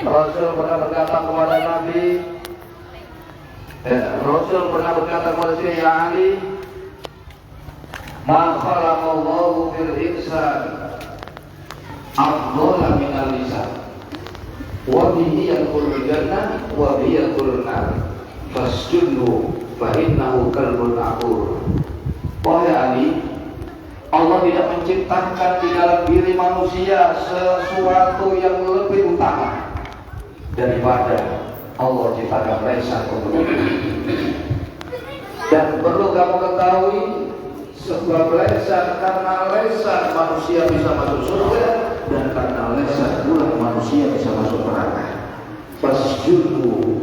Rasul pernah berkata kepada Nabi, Rasul pernah berkata kepada Sayyidina Ali, "Ma khalaqallahu fil insan afdhala minal lisan, wa bihi yadkhulul jannah wa bihi yadkhulun nar, fasjudhu fa innahu kalbun aqur." Wahai Ali, Allah tidak menciptakan di dalam diri manusia sesuatu yang lebih utama daripada Allah ciptakan lesan untuk itu. Dan perlu kamu ketahui, sebab lesan, karena lesan manusia bisa masuk surga, dan karena lesan pula manusia bisa masuk neraka. Fasjudhu,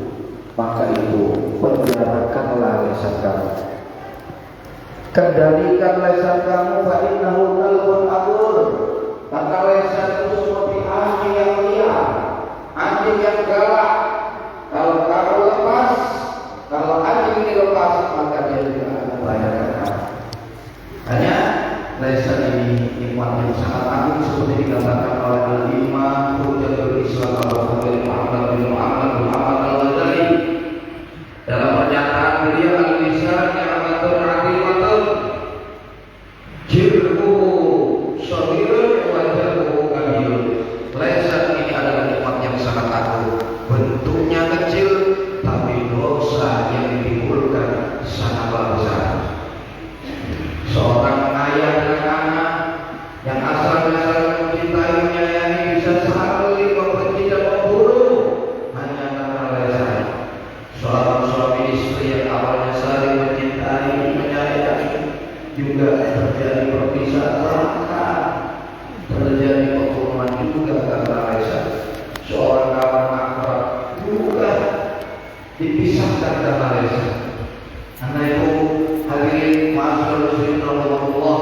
maka itu penjarakanlah lesan kamu, kendalikan lesan kamu, fa innahu kalbun aqur, maka lesan itu seperti anjing yang liar, anjing yang galak. Kalau kamu lepas, kalau anjing ini lepas, maka dia tidak akan membayarkan kamu. Hanya lesan ini nikmat yang sangat agung, seperti dikatakan oleh Al-Imam Hujjatul Islam Al-Fadhil Muhammad bin Muhammad bin Muhammad Al-Ghazali dalam pernyataan beliau, al-lisan ni'matun 'azimatun jirhu shahirun wa jarhu kabirun. Lesan ini adalah nikmat yang sangat agung, bentuknya kecil tapi dosa yang ditimbulkan sangatlah besar. Seorang ayah dengan anak yang asalnya saling mencintai menyayangi bisa saling membenci dan membunuh hanya karena lesan. Seorang suami istri yang awalnya saling mencintai menyayangi juga terjadi perpisahan celaka, terjadi pembunuhan juga karena lesan. Seorang kawan akrab juga dipisahkan karena lesan. Karena itu hadirin ma'asyiral muslimin rahimakumullah,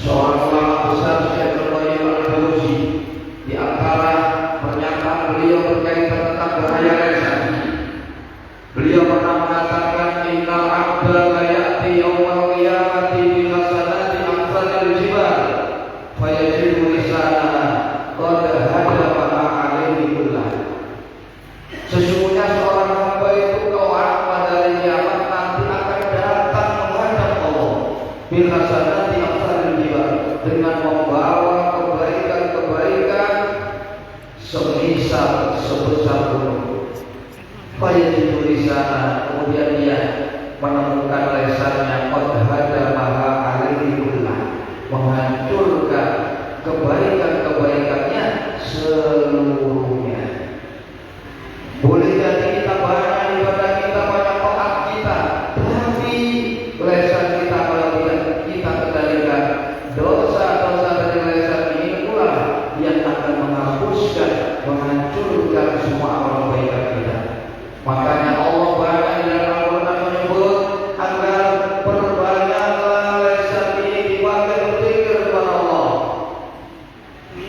seorang ulama besar Syekh Al-Qayyim Al-Jauzi, di antara pernyataan beliau berkaitan tentang bahaya lesan, beliau pernah mengatakan, innal 'abda la ya'ti yaumal qiyamati bi hasanati amsalil jibal fa yajibu lisana qad hadama ma 'alaihi kullah. Sesungguhnya seorang hamba itu kelak pada hari kiamat nanti akan datang menghadap Allah bil hasanati amsalil jibal, dengan membawa kebaikan-kebaikan semisal sebesar gunung. Fayyajidu lisana, kemudian dia menemukan lesannya, qad hadamaha alaihi kullah, menghancurkan kebaikan-kebaikannya seluruhnya. Boleh jadi kita banyak ibadah, kita banyak taat kita, tapi lesan kita kalau tidak kita kendalikan, dosa-dosa dari lesan ini pula yang akan menghapuskan, menghancurkan semua amal kebaikan kita. Makanya Allah banyak di dalam Al-Quran menyebut agar perbanyaklah lesan ini dipakai berzikir kepada Allah.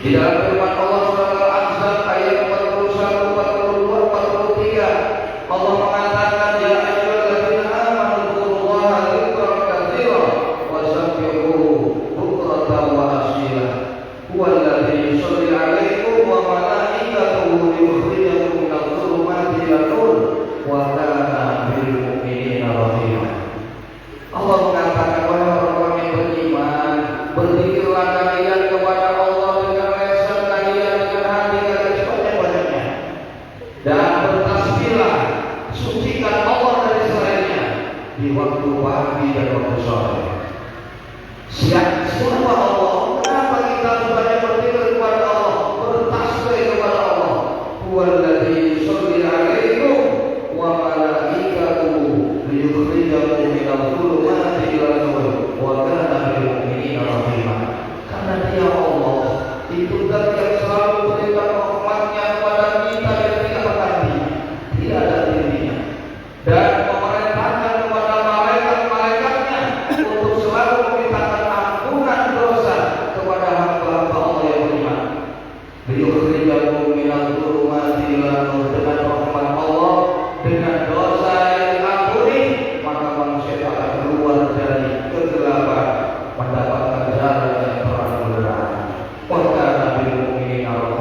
Di dalam firman Allah surah Al-Ahzab ayat 41, 42, 43, Allah mengatakan, ya ayyuhalladzina amanu dzkurullaha dzikran katsiran wa sabbihuhu bukratan wa asila huwallazi yusalli 'alaikum wa malaikatuhu liyukhrijakum minadh dhulumati ilan nur wa kana bil mu'minina rahima. Allah mengatakan, wahai orang-orang yang beriman, berzikirlah kalian kepada Allah dengan lesan kalian, dengan hati kalian sebanyak-banyaknya, dan bertasbihlah, sucikan Allah dari selainnya di waktu pagi dan waktu sore. Siapa Allah? Kenapa kita sebanyak berzikir kepada Allah, bertasbih kepada Allah? Huwallazi yusalli 'alaikum wa malaikatuhu liyukhrijakum minadh dhulumati ilan nur wa kana bil mu'minina rahima. Karena Dia Allah itu zat yang selalu memberikan rahmatnya kepada kita yang tidak berhenti, tidak ada dirinya, dan memerintahkan kepada malaikat-malaikatnya untuk selalu memintakan ampunan dosa kepada hamba-hamba Allah yang beriman. Liyukhrijakum minadh dhulumati ilan nur, dengan rahmat Allah, dengan dosa yang diampuni, maka manusia akan keluar dari kegelapan mendapatkan jalan yang terang benderang. Wa kana bil mu'minina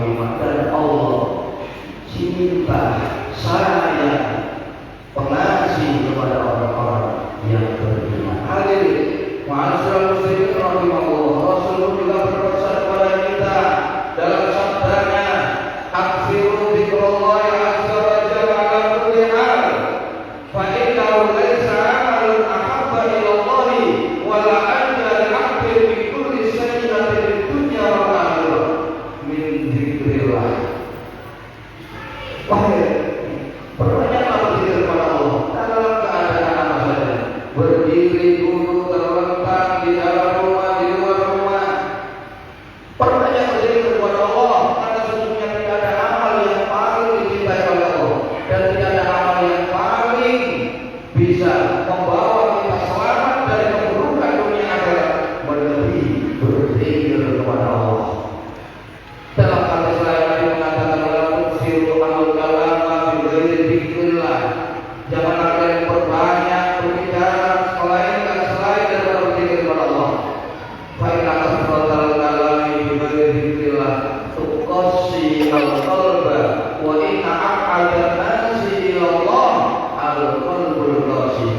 tuqassi al-qalba wa inna aq'adan nasi ilallah al-qalbul qassi.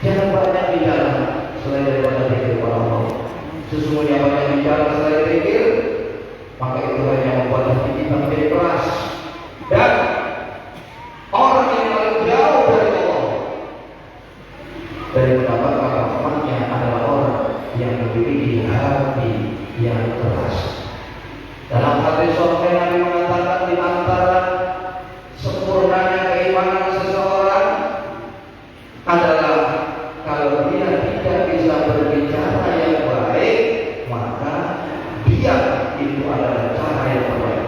Jangan banyak bicara selain daripada zikir kepada Allah. Sesungguhnya banyak bicara selain zikir, maka itu hanya membuat hati kita menjadi keras. Dan orang yang paling jauh dari Allah dari mendapatkan rahmatnya adalah orang yang memiliki hati yang keras. Dalam hadis sahih Nabi mengatakan di antara sempurnanya keimanan seseorang adalah kalau dia tidak bisa berbicara yang baik, maka dia itu adalah cara yang terbaik.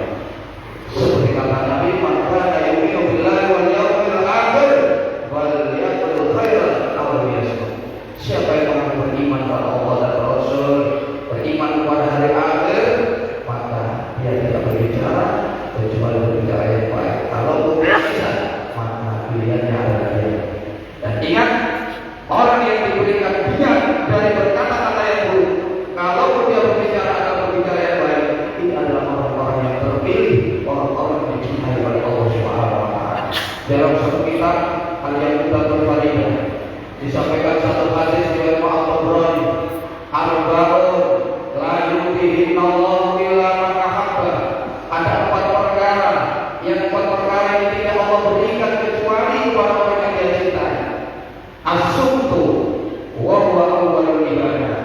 Seperti kata Nabi, maka yu'minu billahi wal yawmil akhir wal yaqul khairan aw liyasmut. Siapa yang beriman pada Allah dan Rasul, beriman pada hari akhir, maka dia tidak berbicara kecuali berbicara yang baik. Kalau bisa, maka pilihannya adalah dia. Dan ingat, orang yang diberikan diam dari berkata-kata yang buruk, kalau dia berbicara atau berbicara yang baik, ini adalah orang-orang yang terpilih, orang-orang yang dicintai oleh Allah Subhanahu wa Ta'ala. Dalam satu kitab Al-Yaqutul Farida disampaikan satu hadis dari Al-Tabrani, Al-Ba'un la yutihin Allah illa man ahabba. Ada 4 perkara, yang 4 perkara ini tidak Allah berikan kecuali kepada orang yang dia cintai. As-sumtu wa huwa awwalul ibadah,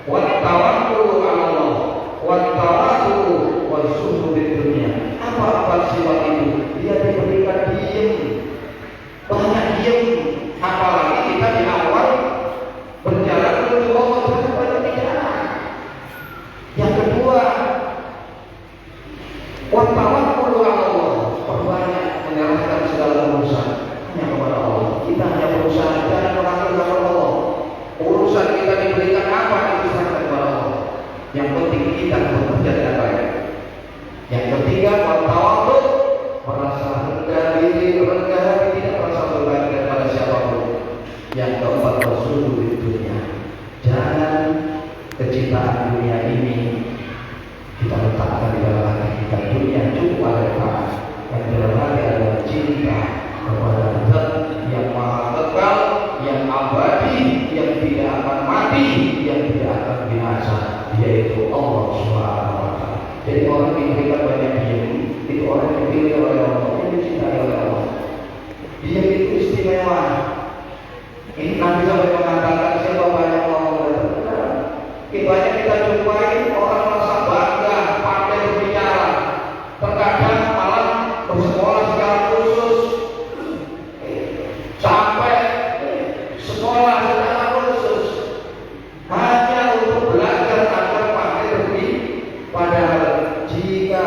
wa tawakkulu 'ala Allah, wa tawakkulu wa suhud di dunia. Apa sifat itu? Dia diberikan diam, banyak diam. Apalagi kita di awal berjalan menuju Allah terus banyak bicara. Yang kedua, wa tawakkulu 'ala Allah, perbanyak menyerahkan segala urusan hanya kepada Allah. Kita hanya berusaha jangan mengatur kepada Allah. Urusan kita diberikan apa itu serahkan kepada Allah. Yang penting kita bekerja dengan baik. Yang ketiga, tawadhu, merasa rendah diri, rendah hati, tidak merasa berbangga kepada siapapun. Yang keempat, suhu di dunia. Jangan kecintaan dunia ini kita letakkan di dalam hati kita. Dunia cukup ada yang di dalam hati adalah cinta kepada Zat yang maha kekal, yang abadi, yang tidak akan mati, yang tidak akan binasa, yaitu Allah Subhanahu wa Ta'ala. Jadi orang yang diberikan banyak diam itu orang yang dipilih oleh Allah, yang dicintai oleh Allah. Dia itu istimewa. Ini Nabi sampai mengatakan siapa banyak ngomong dan berbicara. Banyak kita jumpai orang merasa bangga, pandai berbicara. Terkadang malah bersekolah secara khusus, sampai sekolah secara khusus hanya untuk belajar agar pandai berbicara. Padahal jika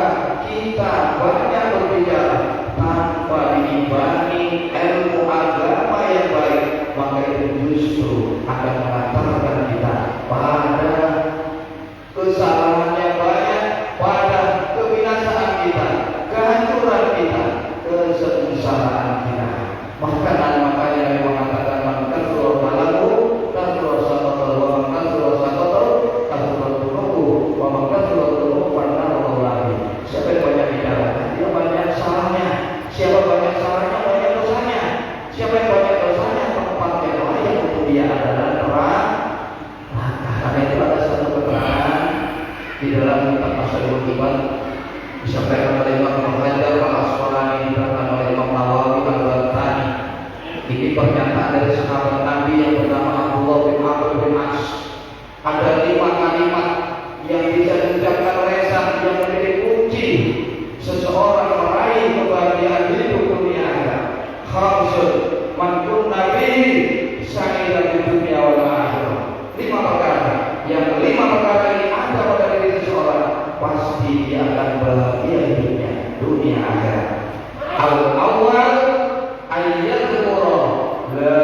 kita banyak berbicara tanpa diimbangi ilmu agama yang baik, maka itu justru akan mengantarkan kita pada kesalahan yang banyak, pada kebinasaan kita, kehancuran kita, kesengsaraan kita. Makanya Nabi mengatakan man kasura malaku kasura saqatal wa man kasura saqatal kasura turuhu wa man kasura turuhu fannahu lagi. Siapa yang banyak bicara, dia banyak salahnya. Siapa banyak salahnya, banyak dosanya. Siapa yang banyak dosanya, tempat yang layak untuk dia adalah neraka. Karena itu ada satu keterangan di dalam kitab Masalihul Iman disampaikan oleh Imam Muhammad Al-Asqalani, diterangkan oleh Imam Nawawi Al-Bantani. Ini pernyataan dari sahabat Nabi yang bernama Abdullah bin Amr bin As. Ada 5 kalimat yang bisa diucapkan lesan yang menjadi kunci seseorang meraih kebahagiaan hidup dunia akhirat. Khamsun man kunna bihi sa'idan fid dunya wal akhirah. 5 perkara. Yang 5 perkara ini ada pada diri seseorang, pasti dia akan bahagia hidupnya dunia akhirat. Al-awwal ayyadhkura la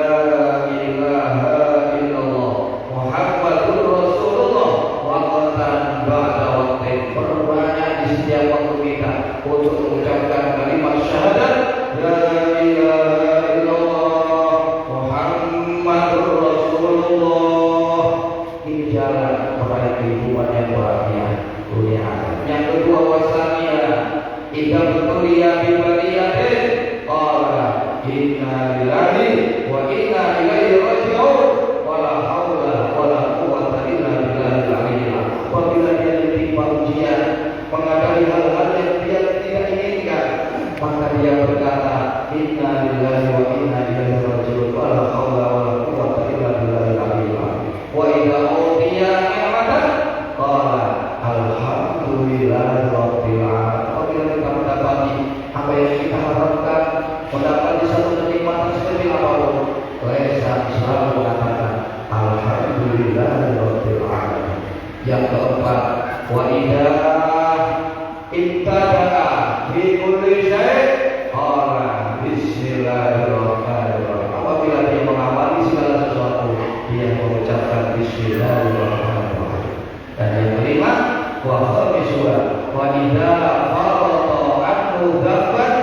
ilaha illallah Muhammadur Rasulullah waqtan ba'da waqtin. Perbanyak di setiap waktu kita untuk mengucapkan kalimat syahadat la ilaha illallah Muhammadur Rasulullah. Ini jalan kepada kehidupan yang bahagia dunia wa idza farata anhu dzamban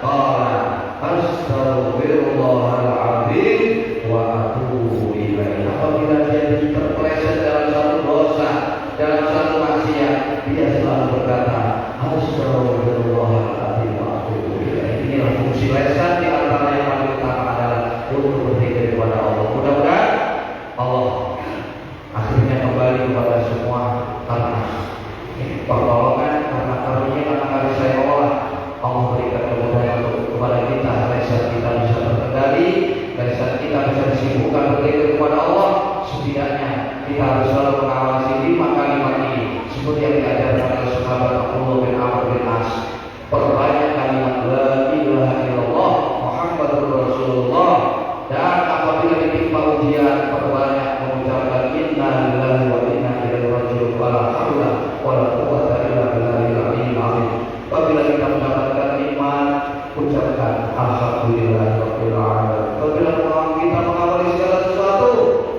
qala astaghfirullahal azim wa atubu ilaihi. Apabila dia terpeleset dalam satu dosa, dalam satu maksiat, dia selalu berkata astaghfirullahal azim wa atubu ilaihi. Inilah fungsi lisan, di antara yang paling utama adalah untuk berzikir kepada Allah. Mudah-mudahan Allah akhirnya kembali kepada semua karena pertolongan, karena karunia, karena kasih sayang Allah. Allah berikan kemudahan kepada kita, lisan kita bisa terkendali, lisan kita bisa disibukkan berzikir kepada Allah. Setidaknya kita harus selalu mengawasi 5 kalimat ini seperti yang diajarkan oleh sahabat Abdullah bin Amr bin As. Perbanyak kalimat la ilaha illallah Muhammadur Rasulullah, dan apabila ditimpa ujian perbanyak mengucapkan inna lillahi wa inna ilaihi raji'un wa la haula wa la quwwata illa billahil aliyyil azim. Apabila kita mendapatkan nikmat, ucapkan alhamdulillahirabbil alamin. Apabila kita mengawali segala sesuatu,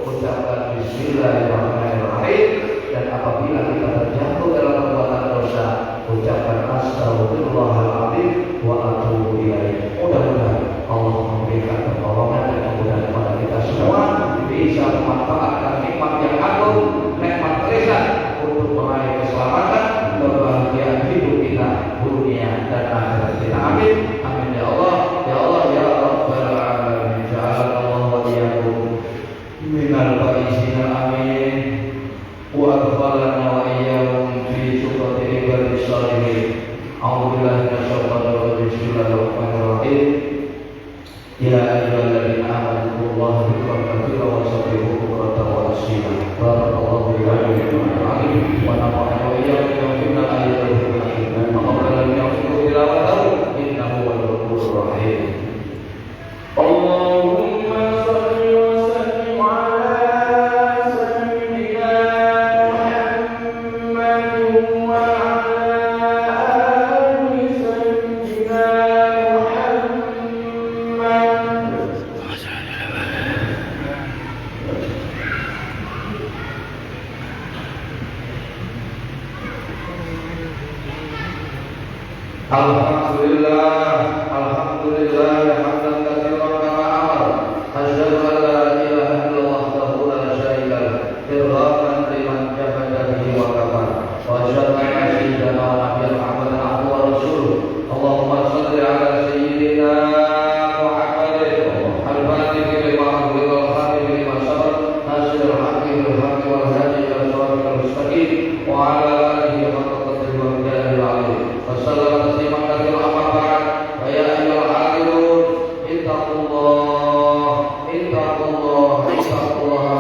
ucapkan bismillahirrahmanirrahim. Dan apabila kita terjatuh dalam perbuatan dosa, ucapkan astaghfirullahaladzim wa atubu ilaihi. Mudah-mudahan Allah memberikan pertolongan dan kemudahan kepada kita semua bisa memanfaatkan nikmat yang agung, nikmat lisan untuk meraih keselamatan, kebahagiaan hidup kita, dunia dan akhirat kita. Amin. Amin ya Allah, ya Allah, ya Rabbal alamin. Ja'alallahu wa iyyakum minal faizina. Amin. Wa adkhalana wa iyyakum fi syukrati ibadis shalihin. A'udzubillahi minasyaitonir rajim. Bismillahirrahmanirrahim. Ya ayyuhalladzina amanu billahi dzikran katsiran wa sabbihuhu bukratan wa asila. Barakallahu fi al-'aliyyil wa nafa'ana wa iyyakum bima ayatul hakim. Allahumma yaghfir tilawatahu innahu wal ghafurur rahim. Allahumma shalli wa sallim ala sayyidina Muhammadin wa alhamdulillah, alhamdulillah, hamdan katsiran kama amar. Asyhadu an la ilaha illallah wahdahu la syarika lah, irghaman liman jahada bihi wa kafar. Wa asyhadu anna sayyidana wa nabiyana Muhammadan abduhu wa rasuluh. Allahumma shalli ala sayyidina Muhammadin al-fatih lima ughliqa wal khatim lima sabaq nasirul haqqi bil haqqi wal hadi ila siratal mustaqim wa ala alihi wa sahbihi wa sallam. Wassalamu tasliman katsiran amma ba'd. Wa ya ayyuhal hadirun ittaqullah ittaqullaha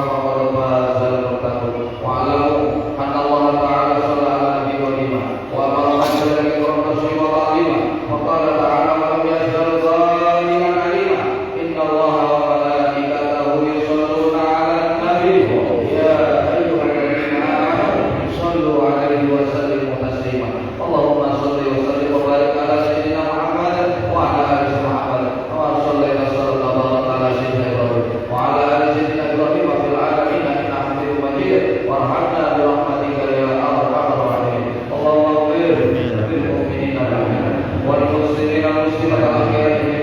faqad fazal muttaqun. Wa alamu anna Allah ta'ala shalla ala nabi wa lima wa amara bi rahmatihi wa ta'ala wa qala ta'ala wa lam yazal zaliman alima. Inna Allah wa malaikatahu yusalluna 'alan nabi ya ayyuhalladzina amanu sallu 'alaihi wa sallimu taslima. Allahumma shalli wa sallim wa barik ala sayyidina Muhammad wa ala ali Muhammad wa sallallahu wa baraka ala sayyidina Ibrahim wa ala ali sayyidina Ibrahim fil alamin innaka Hamidum Majid. Warhamna bi rahmatika ya arhamar rahimin. Allahumma ighfir lil mu'minina wal muslimina wal muslimat al-ahya'i